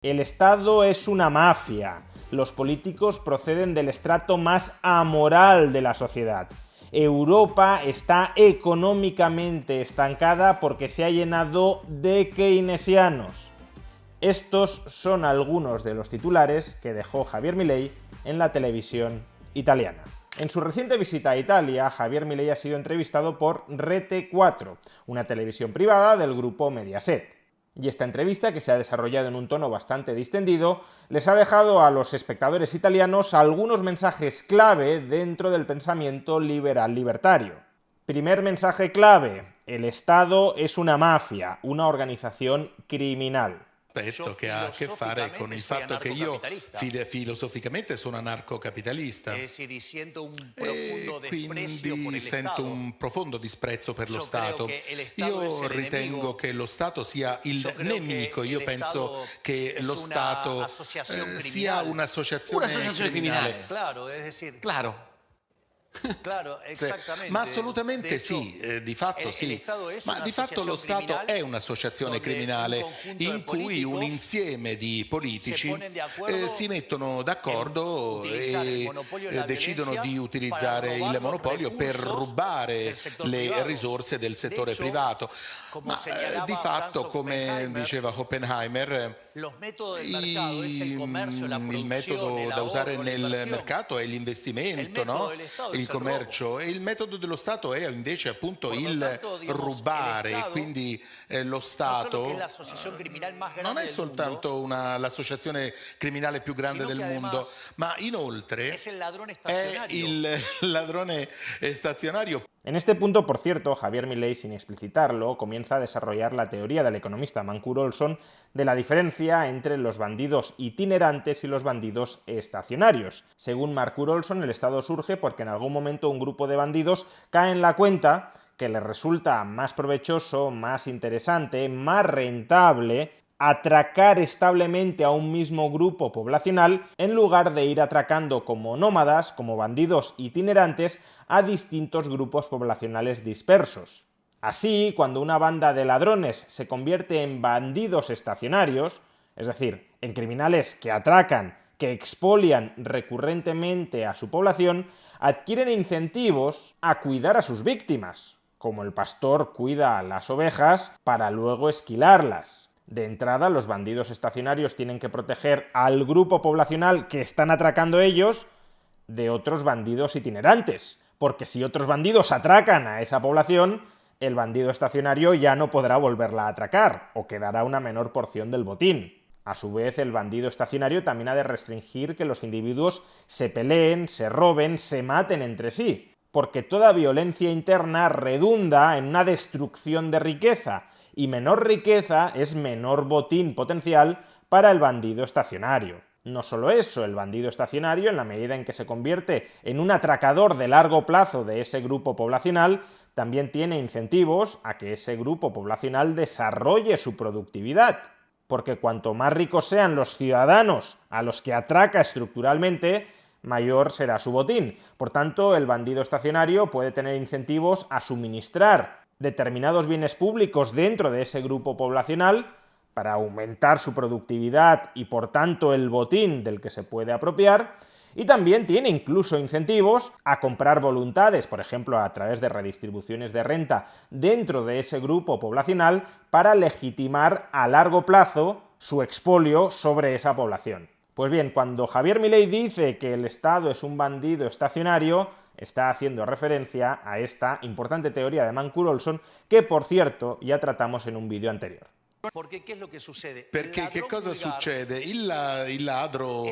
El Estado es una mafia. Los políticos proceden del estrato más amoral de la sociedad. Europa está económicamente estancada porque se ha llenado de keynesianos. Estos son algunos de los titulares que dejó Javier Milei en la televisión italiana. En su reciente visita a Italia, Javier Milei ha sido entrevistado por Rete 4, una televisión privada del grupo Mediaset. Y esta entrevista, que se ha desarrollado en un tono bastante distendido, les ha dejado a los espectadores italianos algunos mensajes clave dentro del pensamiento liberal libertario. Primer mensaje clave: el Estado es una mafia, una organización criminal. Aspetto che ha a che fare con il fatto che io filosoficamente sono anarcocapitalista e quindi sento un profondo disprezzo per lo Stato. Io ritengo che lo Stato sia il nemico, io penso che lo Stato sia un'associazione criminale. Claro. Claro, Ma assolutamente sì, di fatto sì, ma di fatto lo Stato è un'associazione criminale in cui un insieme di politici si mettono d'accordo e decidono di utilizzare il monopolio per rubare le risorse del settore privato. Ma di fatto, come diceva Oppenheimer, il metodo da usare nel mercato è l'investimento, no? Il commercio, e il metodo dello Stato è invece appunto il rubare, quindi lo Stato non è soltanto l'associazione criminale più grande del mondo, ma inoltre è il ladrone stazionario. En este punto, por cierto, Javier Milei, sin explicitarlo, comienza a desarrollar la teoría del economista Mancur Olson de la diferencia entre los bandidos itinerantes y los bandidos estacionarios. Según Mancur Olson, el Estado surge porque en algún momento un grupo de bandidos cae en la cuenta que les resulta más provechoso, más interesante, más rentable atracar establemente a un mismo grupo poblacional en lugar de ir atracando como nómadas, como bandidos itinerantes, a distintos grupos poblacionales dispersos. Así, cuando una banda de ladrones se convierte en bandidos estacionarios, es decir, en criminales que atracan, que expolian recurrentemente a su población, adquieren incentivos a cuidar a sus víctimas, como el pastor cuida a las ovejas para luego esquilarlas. De entrada, los bandidos estacionarios tienen que proteger al grupo poblacional que están atracando ellos de otros bandidos itinerantes, porque si otros bandidos atracan a esa población, el bandido estacionario ya no podrá volverla a atracar, o quedará una menor porción del botín. A su vez, el bandido estacionario también ha de restringir que los individuos se peleen, se roben, se maten entre sí, porque toda violencia interna redunda en una destrucción de riqueza, y menor riqueza es menor botín potencial para el bandido estacionario. No solo eso, el bandido estacionario, en la medida en que se convierte en un atracador de largo plazo de ese grupo poblacional, también tiene incentivos a que ese grupo poblacional desarrolle su productividad, porque cuanto más ricos sean los ciudadanos a los que atraca estructuralmente, mayor será su botín. Por tanto, el bandido estacionario puede tener incentivos a suministrar determinados bienes públicos dentro de ese grupo poblacional para aumentar su productividad y por tanto el botín del que se puede apropiar, y también tiene incluso incentivos a comprar voluntades, por ejemplo a través de redistribuciones de renta dentro de ese grupo poblacional, para legitimar a largo plazo su expolio sobre esa población. Pues bien, cuando Javier Milei dice que el Estado es un bandido estacionario, está haciendo referencia a esta importante teoría de Mancur Olson, che por cierto ya tratamos en un video anterior. Perché che è lo che succede? Perché che cosa succede? Il ladro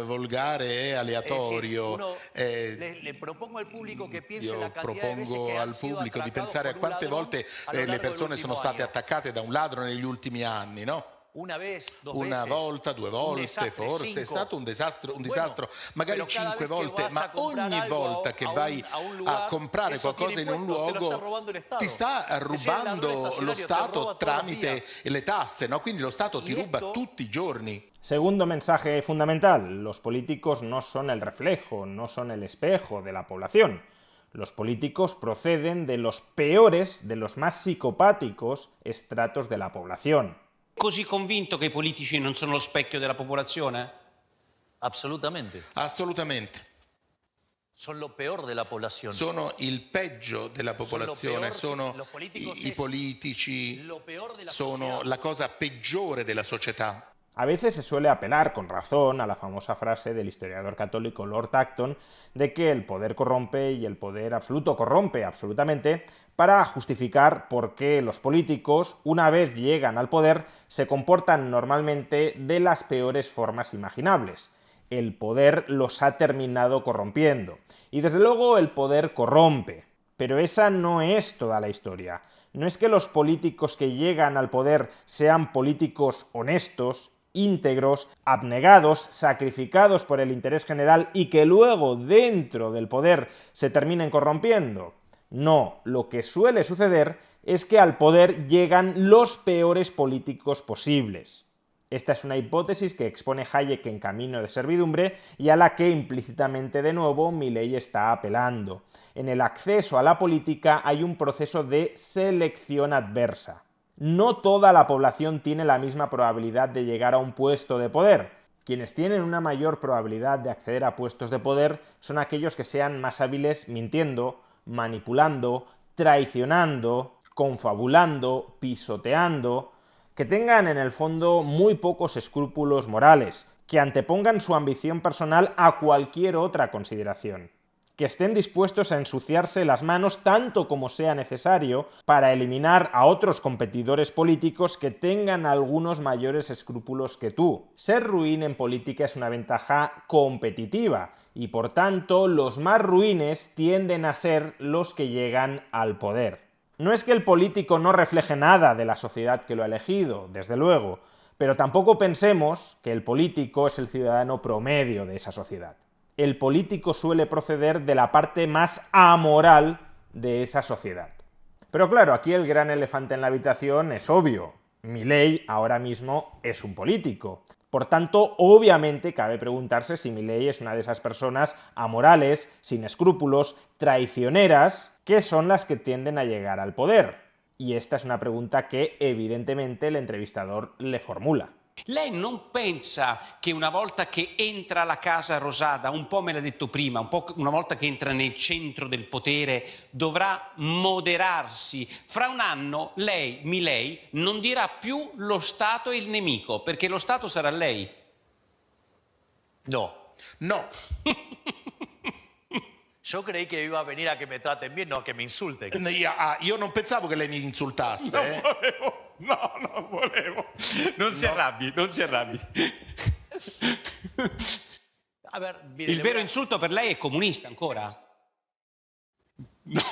volgare è aleatorio. Le propongo al pubblico che pensi Io la cantità di propongo al pubblico di pensare a quante volte le persone sono state attaccate da un ladro negli ultimi anni, no? Una volta, due volte, forse, è stato un disastro, magari 5 volte, ma ogni volta che vai a comprare qualcosa in un luogo ti sta rubando lo Stato tramite le tasse, no? Quindi lo Stato ti ruba tutti i giorni. Segundo mensaje fundamental: los políticos no son el reflejo, no son el espejo de la población. Los políticos proceden de los peores, de los más psicopáticos estratos de la población. Così convinto che i politici non sono lo specchio della popolazione? Absolutamente. Assolutamente. Son lo peor de la población. Sono il peggio della popolazione, sono i politici, sono la cosa peggiore della società. A veces se suele apelar con razón a la famosa frase del historiador católico Lord Acton de que el poder corrompe y el poder absoluto corrompe absolutamente, para justificar por qué los políticos, una vez llegan al poder, se comportan normalmente de las peores formas imaginables. El poder los ha terminado corrompiendo. Y desde luego el poder corrompe. Pero esa no es toda la historia. No es que los políticos que llegan al poder sean políticos honestos, íntegros, abnegados, sacrificados por el interés general y que luego dentro del poder se terminen corrompiendo. No, lo que suele suceder es que al poder llegan los peores políticos posibles. Esta es una hipótesis que expone Hayek en Camino de servidumbre y a la que implícitamente de nuevo Milley está apelando. En el acceso a la política hay un proceso de selección adversa. No toda la población tiene la misma probabilidad de llegar a un puesto de poder. Quienes tienen una mayor probabilidad de acceder a puestos de poder son aquellos que sean más hábiles mintiendo, manipulando, traicionando, confabulando, pisoteando, que tengan en el fondo muy pocos escrúpulos morales, que antepongan su ambición personal a cualquier otra consideración, que estén dispuestos a ensuciarse las manos tanto como sea necesario para eliminar a otros competidores políticos que tengan algunos mayores escrúpulos que tú. Ser ruin en política es una ventaja competitiva y por tanto los más ruines tienden a ser los que llegan al poder. No es que el político no refleje nada de la sociedad que lo ha elegido, desde luego, pero tampoco pensemos que el político es el ciudadano promedio de esa sociedad. El político suele proceder de la parte más amoral de esa sociedad. Pero claro, aquí el gran elefante en la habitación es obvio. Milley ahora mismo es un político. Por tanto, obviamente cabe preguntarse si Milley es una de esas personas amorales, sin escrúpulos, traicioneras, que son las que tienden a llegar al poder. Y esta es una pregunta que evidentemente el entrevistador le formula. Lei non pensa che una volta che entra alla Casa Rosada, un po' me l'ha detto prima, un po' una volta che entra nel centro del potere, dovrà moderarsi? Fra un anno lei, Milley, non dirà più lo Stato è il nemico, perché lo Stato sarà lei. No. No. Yo creí que iba a venir a que me traten bien, no a que me insulten. Io non pensavo che lei mi insultasse. Non volevo. Non si arrabbi, non si arrabbi. A ver, mire, Il vero insulto per lei è comunista ancora? No.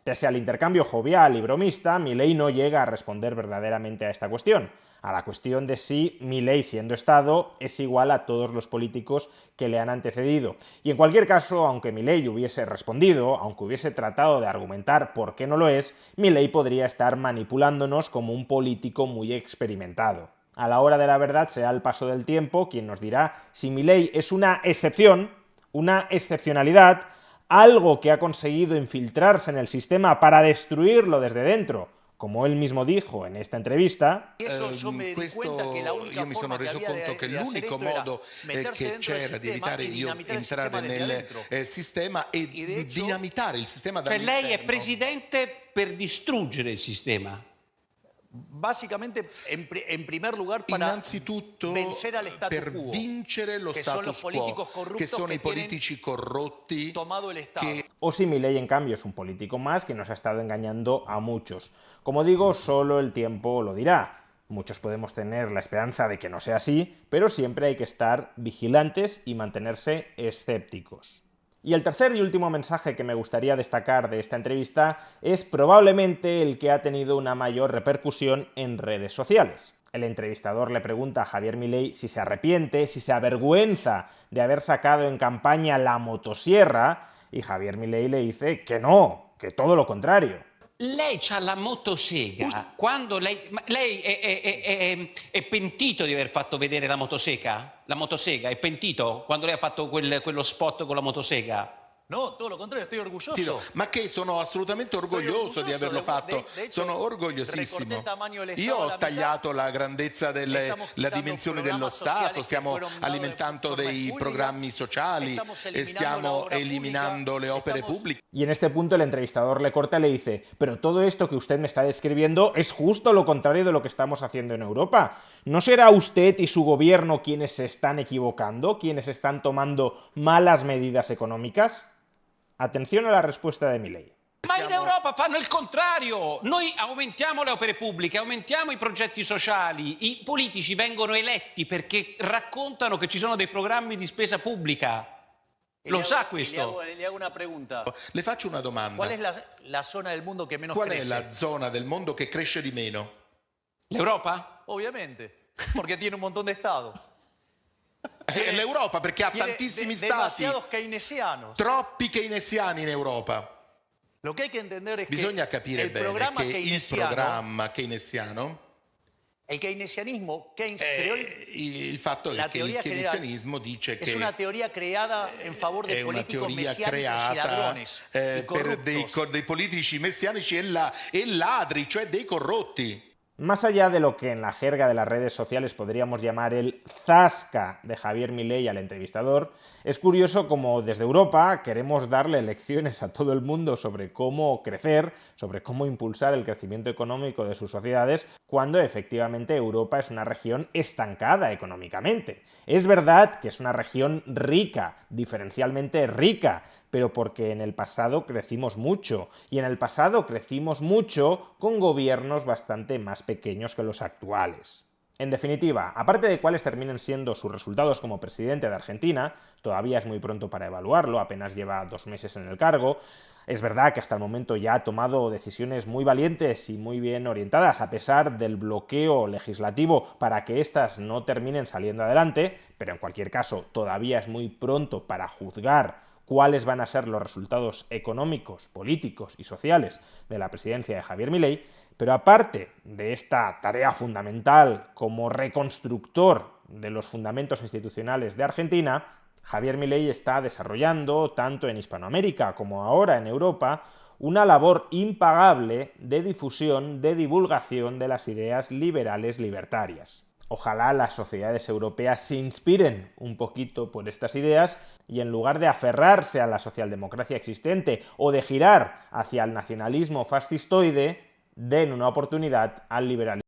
Pese al intercambio jovial y bromista, Milley no llega a responder verdaderamente a esta cuestión, a la cuestión de si Milley, siendo Estado, es igual a todos los políticos que le han antecedido. Y en cualquier caso, aunque Milley hubiese respondido, aunque hubiese tratado de argumentar por qué no lo es, Milley podría estar manipulándonos como un político muy experimentado. A la hora de la verdad será el paso del tiempo quien nos dirá si Milley es una excepción, una excepcionalidad, algo que ha conseguido infiltrarse en el sistema para destruirlo desde dentro, como él mismo dijo en esta entrevista. Io mi sono reso conto che l'unico modo che c'era di evitare io entrare nel sistema e dinamitare il sistema dall'interno. Cioè lei è presidente per distruggere il sistema. Básicamente, en primer lugar, para innanzitutto vencer al status per quo, vincere lo status quo, che sono i politici corrotti che... O si Milley, en cambio, es un político más que nos ha estado engañando a muchos. Como digo, solo el tiempo lo dirá. Muchos podemos tener la esperanza de que no sea así, pero siempre hay que estar vigilantes y mantenerse escépticos. Y el tercer y último mensaje que me gustaría destacar de esta entrevista es probablemente el que ha tenido una mayor repercusión en redes sociales. El entrevistador le pregunta a Javier Milley si se arrepiente, si se avergüenza de haber sacado en campaña la motosierra, y Javier Milley le dice que no, que todo lo contrario. Lei c'ha la motosega. Quando lei è pentito di aver fatto vedere la motosega? La motosega, è pentito quando lei ha fatto quello spot con la motosega? No, todo lo contrario, estoy orgulloso. Sì, no, ma che sono assolutamente orgoglioso di averlo fatto, sono orgogliosissimo. Io ho tagliato la grandezza la dimensione dello Stato, stiamo alimentando dei programmi sociali e stiamo eliminando le opere pubbliche. Y en este punto el entrevistador le corta y le dice: pero todo esto que usted me está describiendo es justo lo contrario de lo que estamos haciendo en Europa. ¿No será usted y su gobierno quienes se están equivocando, quienes están tomando malas medidas económicas? Attenzione alla risposta di Milei. Ma in Europa fanno il contrario. Noi aumentiamo le opere pubbliche, aumentiamo i progetti sociali, i politici vengono eletti perché raccontano che ci sono dei programmi di spesa pubblica. Lo sa questo? Le hago una pregunta. Le faccio una domanda. ¿Cuál es la zona del mundo que menos Qual crece? è la zona del mondo che cresce di meno? L'Europa? Obviamente, porque tiene un montón de estados. L'Europa, perché ha Tiene tantissimi stati, demasiados keynesianos. troppi keynesiani in Europa. Lo que hay que entender es Bisogna que capire el bene programa che il programma keynesiano, el keynesianismo, Keynes creó il fatto è la che il teoría general keynesianismo dice es che una teoría creada en favor de è una políticos teoria mesiánicos y creata ladrones y per corruptos. dei politici messianici e ladri, cioè dei corrotti. Más allá de lo que en la jerga de las redes sociales podríamos llamar el zasca de Javier Milei al entrevistador, es curioso como desde Europa queremos darle lecciones a todo el mundo sobre cómo crecer, sobre cómo impulsar el crecimiento económico de sus sociedades, cuando efectivamente Europa es una región estancada económicamente. Es verdad que es una región rica, diferencialmente rica, pero porque en el pasado crecimos mucho, y en el pasado crecimos mucho con gobiernos bastante más pequeños que los actuales. En definitiva, aparte de cuáles terminen siendo sus resultados como presidente de Argentina, todavía es muy pronto para evaluarlo, apenas lleva 2 meses en el cargo. Es verdad que hasta el momento ya ha tomado decisiones muy valientes y muy bien orientadas, a pesar del bloqueo legislativo para que éstas no terminen saliendo adelante, pero en cualquier caso todavía es muy pronto para juzgar cuáles van a ser los resultados económicos, políticos y sociales de la presidencia de Javier Milei, pero aparte de esta tarea fundamental como reconstructor de los fundamentos institucionales de Argentina, Javier Milei está desarrollando, tanto en Hispanoamérica como ahora en Europa, una labor impagable de difusión, de divulgación de las ideas liberales libertarias. Ojalá las sociedades europeas se inspiren un poquito por estas ideas y en lugar de aferrarse a la socialdemocracia existente o de girar hacia el nacionalismo fascistoide, den una oportunidad al liberalismo